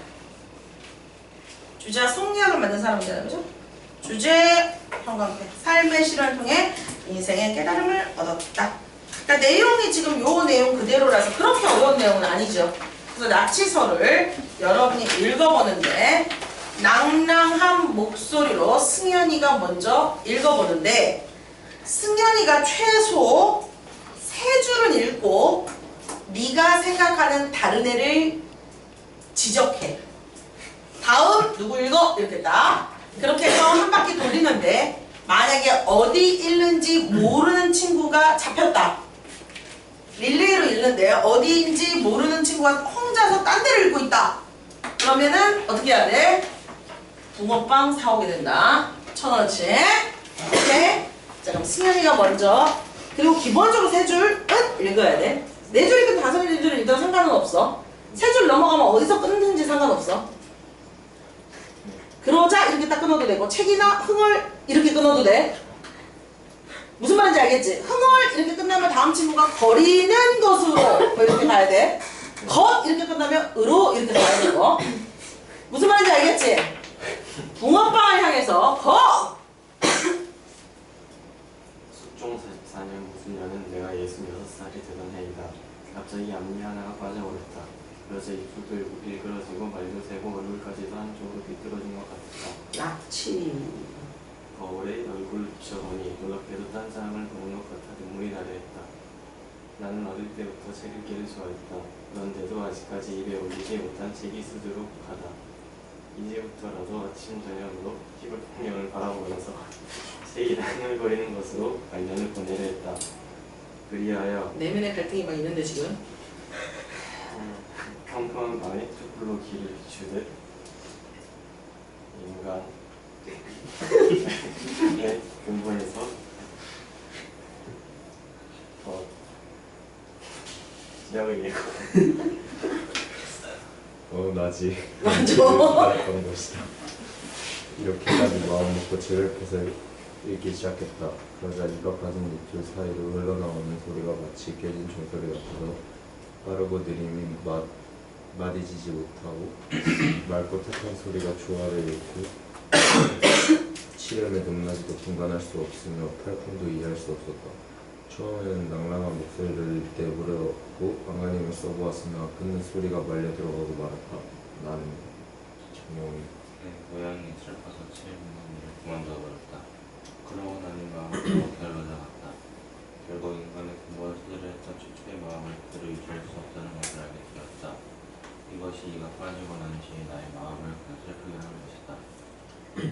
주자 성리학을 만든 사람이잖아요. 그죠? 주제, 형광펜. 삶의 실현을 통해 인생의 깨달음을 얻었다. 그러니까 내용이 지금 요 내용 그대로라서 그렇게 어려운 내용은 아니죠. 그래서 낙치설을 여러분이 읽어보는데 낭낭한 목소리로 승연이가 먼저 읽어보는데 승연이가 최소 3줄은 읽고 네가 생각하는 다른 애를 지적해. 다음 누구 읽어? 이렇게 딱. 그렇게 해서 한 바퀴 돌리는데 만약에 어디 읽는지 모르는 친구가 잡혔다. 릴레이로 읽는데 어디인지 모르는 친구가 혼자서 딴 데를 읽고 있다. 그러면은 어떻게 해야 돼? 붕어빵 사오게 된다. 1,000원어치. 오케이? 자, 그럼 승현이가 먼저. 그리고 기본적으로 3줄은 읽어야 돼. 4줄 읽든 5줄 읽든 상관은 없어. 3줄 넘어가면 어디서 끊는지 상관없어. 그러자 이렇게 딱 끊어도 되고 책이나 흥을 이렇게 끊어도 돼. 무슨 말인지 알겠지? 흥을 이렇게 끝나면 다음 친구가 거리는 것으로 이렇게 가야 돼. 것 이렇게 끝나면 으로 이렇게 가야 되고. 무슨 말인지 알겠지? 붕어빵을 향해서 것! 숙종 44년 무슨 년은 내가 66살이 되던 해이다. 갑자기 앞니 하나가 빠져버렸다. 그래서 입술도 일그러지고 말도 새고 얼굴까지도 한쪽으로 비뚤어진 것 같았다. 낙치. 거울에 얼굴을 비춰보니 놀랍게도 딴 사람을 보는 것 같아 눈물이 나려 했다. 나는 어릴 때부터 책 읽기를 좋아했다. 그런데도 아직까지 입에 올리지 못한 책이 수두룩하다. 이제부터라도 아침 저녁으로 피부 풍경을 바라보면서 책이 나늘거리는 것으로 말년을 보내려 했다. 그리하여 내면의 갈등이 막 있는데 지금. 평평한 밤에 촛불로 길을 비추듯 인간의 근본에서 더 시작을 읽고 나지. 맞아. 그런 것이다. 이렇게까지 마음 먹고 제작해서 읽기 시작했다. 그러자 입 밖까지 목줄 사이로 흘러나오는 소리가 마치 깨진 종소리 같아서 빠르고 느림이 마디지지 못하고 맑고 탁한 소리가 조화를 잃고 치름에 높낮이도 분간할 수 없으며 팔꿈도 이해할 수 없었다. 처음에는 낭랑한 목소리를 내부려고 안간힘을 써보았으나 끊는 소리가 말려 들어가고 말았다. 나는 정용이 고양이 슬퍼서 칠문을 그만둬버렸다. 그러고 나니 마음은 결로 나갔다. 결국 인간의 근본을 수술했던 최초의 마음을 그대로 유지할 수 없다는 것을 알게 되었다. 이것이 이가 빠지고 난 뒤에 나의 마음을 그냥 슬프게 하는 것이다.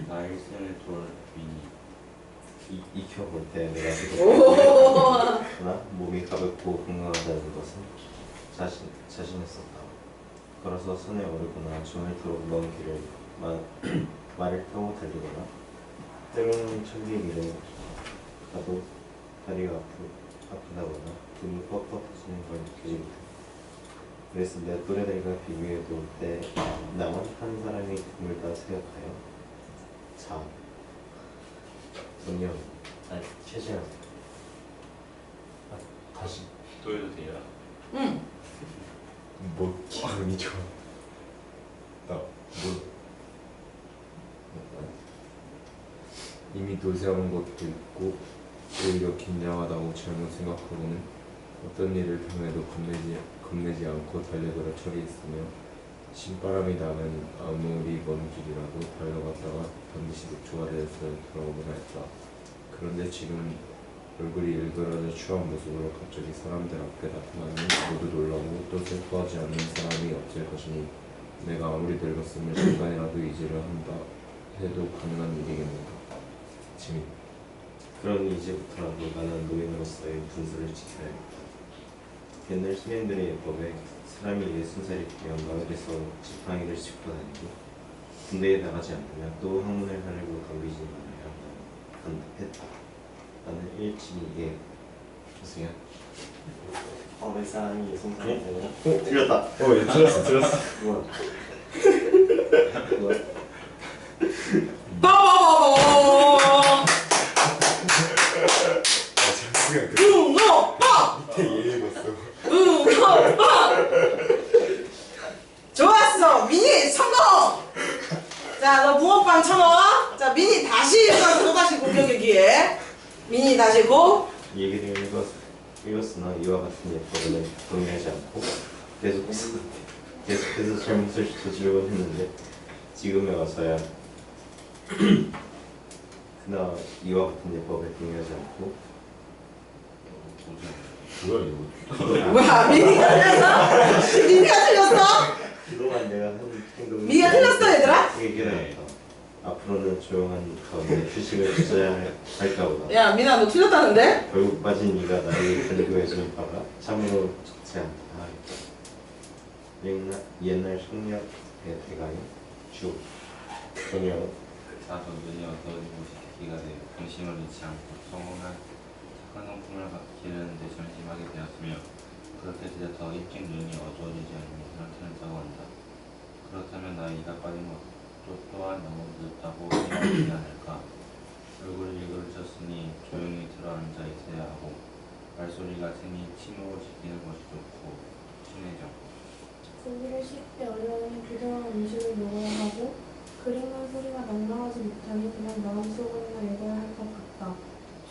나의 생을 돌비니 익혀볼 때 내가 오. 그러나 몸이 가볍고 건강하다는 것은 자신했었다. 걸어서 산에 오르거나 주말토록 먼 길을 말을 타고 달리거나 때로는 천리의 길에 가도 다리가 아프다거나 등이 뻑뻑해지는 걸 느끼지 못해. 그래서 내 또래들과 비교해 볼 때 나만 한 사람이 드물다 생각하여 자 정녕 아니 최재현 다시 또 해도 돼요? 응. 뭐 기분이 좋아 나뭐 이미 도세한 것도 있고 오히려 긴장하다고 잘못 생각하고는 어떤 일을 당해도 겁내지 않고 달려들어 처리했으며 신바람이 나는 아무리 먼 길이라도 달려갔다가 반드시 녹초가 되어서 돌아오곤 했다. 그런데 지금 얼굴이 일그러져 추한 모습으로 갑자기 사람들 앞에 나타나면 모두 놀라고 또 슬퍼하지 않는 사람이 없을 것이니 내가 아무리 늙었으면 잠깐이라도 이지를 한다 해도 가능한 일이겠는가. 지민 그러니 이제부터라도 나는 노인으로서의 분수를 지켜야겠다. 옛날 시민들의 예법에 사람이 60살이 되면 마을에서 지팡이를 짚고 다니고 군대에 나가지 않으면 또 학문을 하려고 덤비지 말아야 한다 했다. 나는 일찍 이게 무슨야? 왜 사람이 성장이 되냐? 틀렸다. 틀렸어. 뭐야? 뭐야? 빠바바바. 잠시만 붕어빵. 밑에 얘 읽었어. 붕어빵. 좋았어. 미니 성공. 자, 너 붕어빵 쳐넣어. 자, 미니 다시 읽어서 또다시 공격의 기회. 미니 다시 고. 이 얘기를 읽었으나 이와 같은 예법에는 동의하지 않고 계속해서 잘못을 저지르곤 했는데 지금에 와서야 그나 이와 같은 예법에 동의하지 않고 뭐야 이거? 뭐야, 미니가 틀렸어? 미니가 틀렸어? 그동안 내가 한 행동이 미니가 틀렸어, 얘들아? 얘기해야겠다. 앞으로는 조용한 가운데 휴식을 취해야 할까 보다. 야, 미나 너 틀렸다는데? 결국 빠진 이가 나를 간교해준 바가 참으로 좋지 않다. 옛날 성략의 대가인 주 정녕 나도 눈이 어두워지고 시기가 되어 중심을 잃지 않고 성공한 착한 성품을 기르는데 전심하게 되었으며 그렇게 되자 더 일찍 눈이 어두워지지 않는 상태를 자고한다. 그렇다면 나의 이가 빠진 것도 또한 너무 늦었다고 생각하지 않을까. 얼굴을 일그러졌으니 조용히 들어앉아 있어야 하고 말소리가 세니 침묵을 지키는 것이 좋고 친해져. 고기를 씹기 어려우니 부드러운 음식을 먹어야 하고 그림은 소리가 낭낭하지 못하니 그냥 마음속으로나 읽어야 할 것 같다.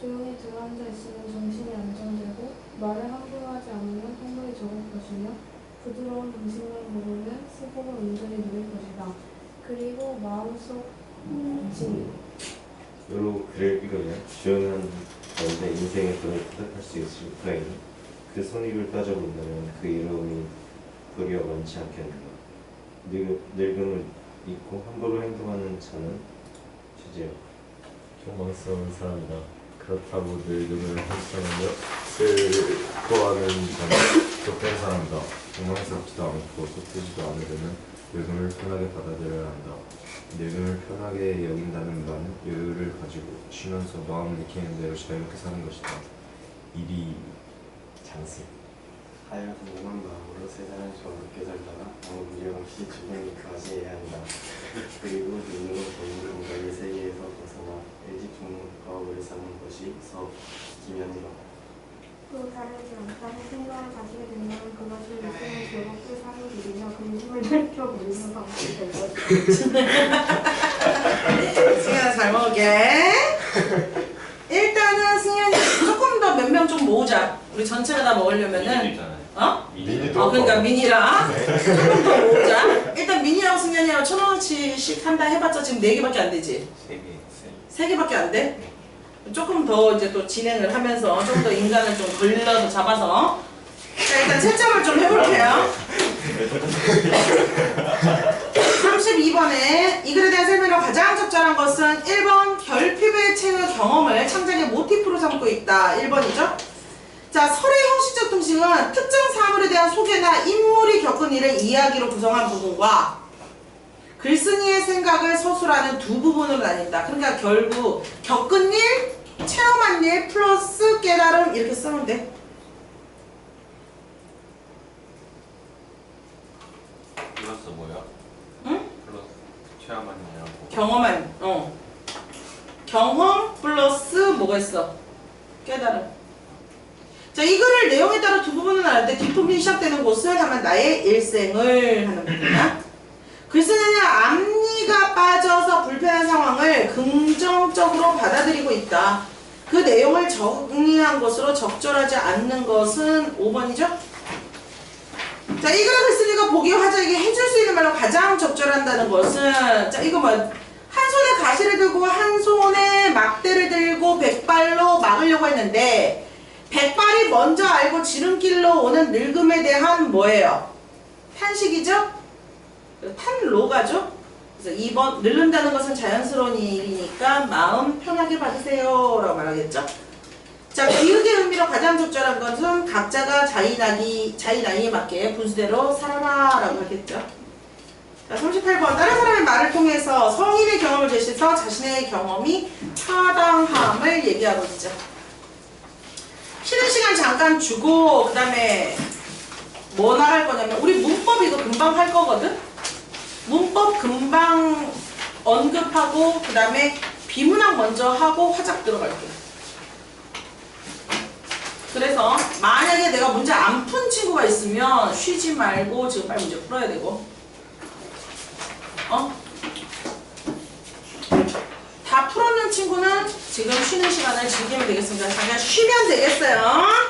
조용히 들어앉아 있으면 정신이 안정되고 말을 함부로 하지 않으면 통물이 적을 것이며 부드러운 음식만 먹으면 수복을 온전히 누릴 것이다. 그리고 마음속 진리. 여러 글을 읽으면 조용한 가운데 인생의 돈을 부탁할 수 있을까이니 그 선익을 따져본다면 그 이름이 도리어 많지 않겠는가. 늙음을 잊고 함부로 행동하는 자는 주제요. 경망스러운 사람이다. 그렇다고 늙음을 한탄하며 슬퍼하는 자는 족된 사람이다. 원망스럽지도 않고 쏟지도 않으려면 늙음을 편하게 받아들여야 한다. 늙음을 편하게 여긴다는 말은 여유를 가지고 쉬면서 마음 내키는 대로 자유롭게 사는 것이다. 일이 장세. 하여튼 오만 마음으로 세상을 정롭게 살다가 아무 문제 없이 죽음을 맞이해야 한다. 그리고 눈으로 보이는 공간의 세계에서 벗어나 일찍 죽는 것과 오래 사는 것이 기면이다. 또 다르지 않다고 생각을 가지게 되면 그것이 일생을 즐겁게 사는 길이며 근심을 넓혀버리는 방법이 될 것이다. 승현아 잘 먹을게. 일단은 승현이 조금 더 몇 명 좀 모으자. 우리 전체가 다 미니도 먹으려면은 있잖아요. 어? 미니도 그러니까 미니랑 조금 더 모으자. 일단 미니랑 승현이랑 1,000원어치씩 한다 해봤자 지금 4개밖에 안 되지. 3개밖에 안 돼? 조금 더 이제 또 진행을 하면서 좀 더 인간을 좀 걸러서 잡아서 자 일단 채점을 좀 해볼게요. 32번에 이 글에 대한 설명으로 가장 적절한 것은 1번 결핍의 체의 경험을 창작의 모티프로 삼고 있다. 1번이죠. 자 설의 형식적 등식은 특정 사물에 대한 소개나 인물이 겪은 일을 이야기로 구성한 부분과 글쓴이의 생각을 서술하는 두 부분으로 나뉜다. 그러니까 결국 겪은 일, 체험한 일 플러스 깨달음 이렇게 쓰면 돼. 플러스 뭐야? 응? 플러스 체험한 일이라고. 경험한 경험 플러스 뭐가 있어? 깨달음. 자, 이 글을 내용에 따라 두 부분을 나누는데 뒷부분이 시작되는 곳을 하면 나의 일생을 하는 부분이야. 글쓴이는 앞니가 빠져서 불편한 상황을 긍정적으로 받아들이고 있다. 그 내용을 정리한 것으로 적절하지 않는 것은 5번이죠? 자, 이 글을 글쓴이가 보기 화자에게 해줄 수 있는 말로 가장 적절한다는 것은 자, 이거 뭐 한 손에 가시를 들고 한 손에 막대를 들고 백발로 막으려고 했는데 백발이 먼저 알고 지름길로 오는 늙음에 대한 뭐예요? 탄식이죠? 탄로가죠? 그래서 2번 늙는다는 것은 자연스러운 일이니까 마음 편하게 받으세요 라고 말하겠죠? 자, 기억의 의미로 가장 적절한 것은 각자가 자기 나이에 맞게 분수대로 살아라 라고 하겠죠? 자, 38번 다른 사람의 말을 통해서 성인의 경험을 제시해서 자신의 경험이 타당함을 얘기하고 있죠. 쉬는 시간 잠깐 주고 그 다음에 뭐 나갈 거냐면 우리 문법 이거 금방 할 거거든? 문법 금방 언급하고 그 다음에 비문학 먼저 하고 화작 들어갈게. 그래서 만약에 내가 문제 안 푼 친구가 있으면 쉬지 말고 지금 빨리 문제 풀어야 되고 다 풀었는 친구는 지금 쉬는 시간을 즐기면 되겠습니다. 잠깐 쉬면 되겠어요.